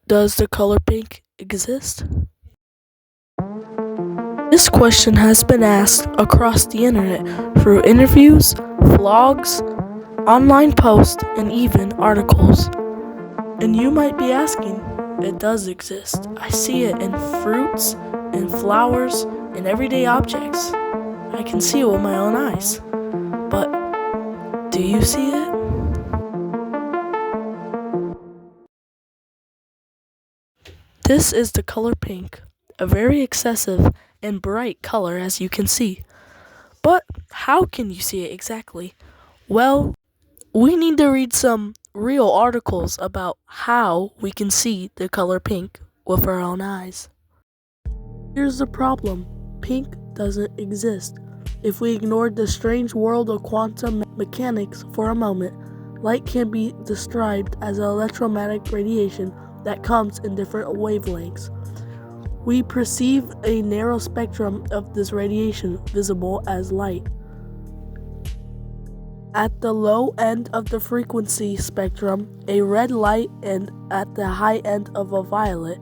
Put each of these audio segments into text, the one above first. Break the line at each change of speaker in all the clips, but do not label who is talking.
Does the color pink exist? This question has been asked across the internet through interviews, vlogs, online posts, and even articles. And you might be asking, it does exist. I see it in fruits, in flowers, in everyday objects. I can see it with my own eyes. But do you see it? This is the color pink, a very excessive and bright color as you can see. But how can you see it exactly? Well, we need to read some real articles about how we can see the color pink with our own eyes. Here's the problem. Pink doesn't exist. If we ignored the strange world of quantum mechanics for a moment, light can be described as electromagnetic radiation that comes in different wavelengths. We perceive a narrow spectrum of this radiation visible as light. At the low end of the frequency spectrum, a red light, and at the high end of a violet.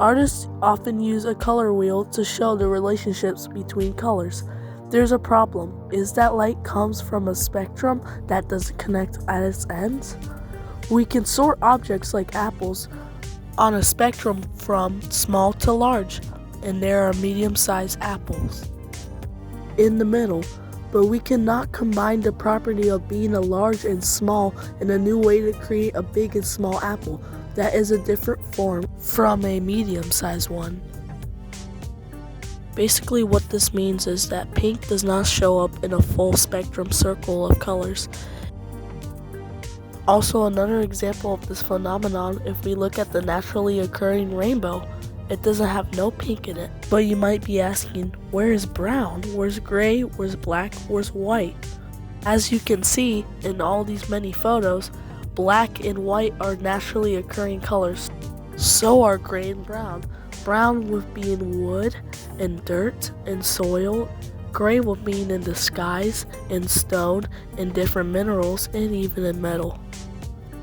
Artists often use a color wheel to show the relationships between colors. There's a problem. Is that light comes from a spectrum that doesn't connect at its ends? We can sort objects like apples on a spectrum from small to large, and there are medium-sized apples in the middle, but we cannot combine the property of being a large and small in a new way to create a big and small apple that is a different form from a medium-sized one. Basically what this means is that pink does not show up in a full spectrum circle of colors. Also, another example of this phenomenon, if we look at the naturally occurring rainbow, it doesn't have no pink in it. But you might be asking, where is brown? Where's gray? Where's black? Where's white? As you can see in all these many photos, black and white are naturally occurring colors. So are gray and brown. Brown with being wood and dirt and soil. Gray with being in the skies and stone and different minerals and even in metal.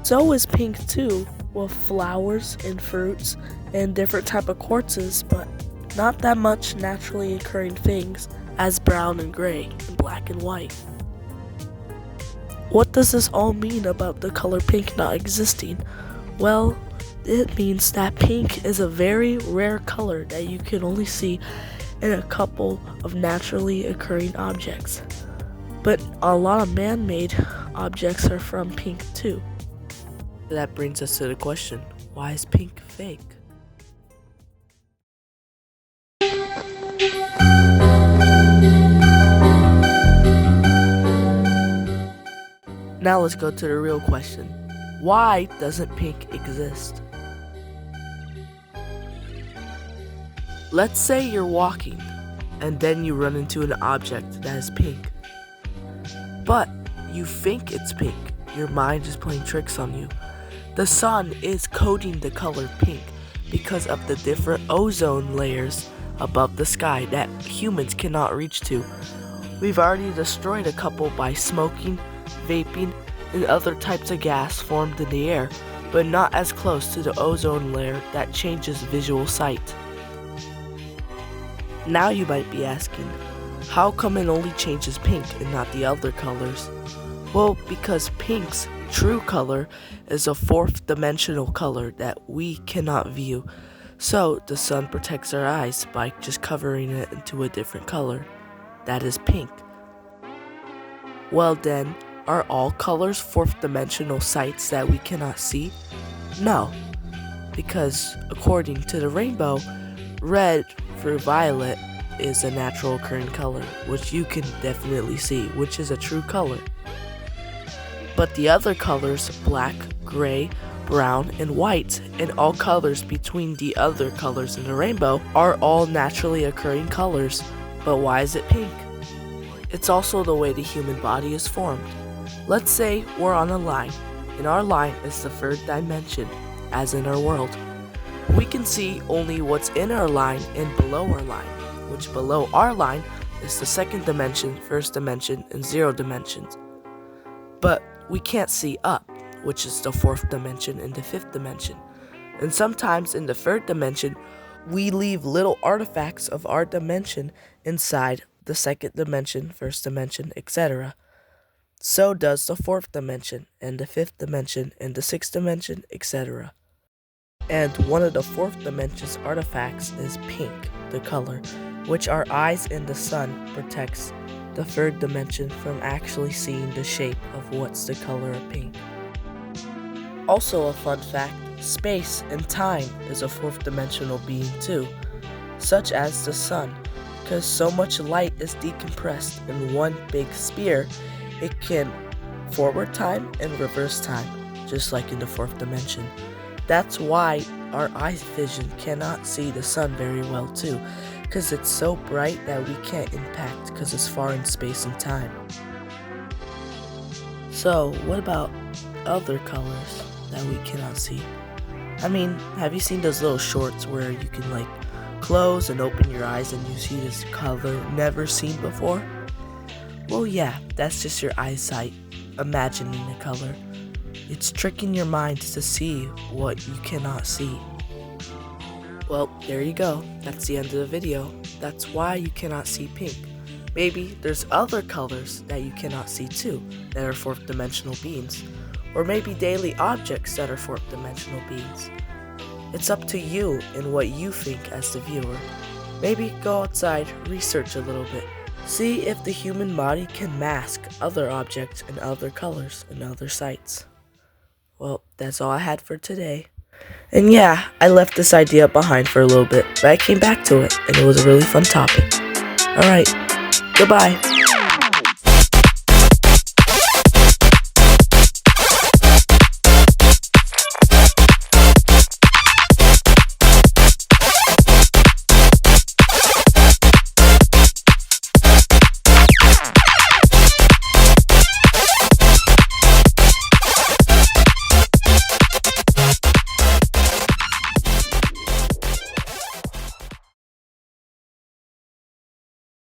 So is pink too, with flowers and fruits and different type of quartzes, but not that much naturally occurring things as brown and gray and black and white. What does this all mean about the color pink not existing? Well, it means that pink is a very rare color that you can only see in a couple of naturally occurring objects. But a lot of man-made objects are from pink too. That brings us to the question, why is pink fake? Now let's go to the real question. Why doesn't pink exist? Let's say you're walking, and then you run into an object that is pink. But you think it's pink. Your mind is playing tricks on you. The sun is coating the color pink because of the different ozone layers above the sky that humans cannot reach to. We've already destroyed a couple by smoking, vaping, and other types of gas formed in the air, but not as close to the ozone layer that changes visual sight. Now you might be asking, how come it only changes pink and not the other colors? Well, because pink's true color is a fourth dimensional color that we cannot view, so the sun protects our eyes by just covering it into a different color. That is pink. Well then, are all colors fourth dimensional sights that we cannot see? No, because according to the rainbow, red through violet is a natural occurring color, which you can definitely see, which is a true color. But the other colors, black, gray, brown, and white, and all colors between the other colors in the rainbow, are all naturally occurring colors. But why is it pink? It's also the way the human body is formed. Let's say we're on a line, and our line is the third dimension, as in our world. We can see only what's in our line and below our line, which below our line is the second dimension, first dimension, and zero dimensions. But we can't see up, which is the fourth dimension and the fifth dimension. And sometimes in the third dimension, we leave little artifacts of our dimension inside the second dimension, first dimension, etc. So does the fourth dimension, and the fifth dimension, and the sixth dimension, etc. And one of the fourth dimension's artifacts is pink, the color, which our eyes in the sun protects the third dimension from actually seeing the shape of what's the color of pink. Also a fun fact, space and time is a fourth dimensional being too, such as the sun. Because so much light is decompressed in one big sphere, it can forward time and reverse time, just like in the fourth dimension. That's why our eye vision cannot see the sun very well too, because it's so bright that we can't impact because it's far in space and time. So, what about other colors that we cannot see? I mean, have you seen those little shorts where you can like close and open your eyes and you see this color never seen before? Well, yeah, that's just your eyesight imagining a color. It's tricking your mind to see what you cannot see. Well, there you go. That's the end of the video. That's why you cannot see pink. Maybe there's other colors that you cannot see too, that are fourth dimensional beings. Or maybe daily objects that are fourth dimensional beings. It's up to you and what you think as the viewer. Maybe go outside, research a little bit. See if the human body can mask other objects and other colors and other sights. Well, that's all I had for today. And yeah, I left this idea behind for a little bit, but I came back to it, and it was a really fun topic. Alright, goodbye.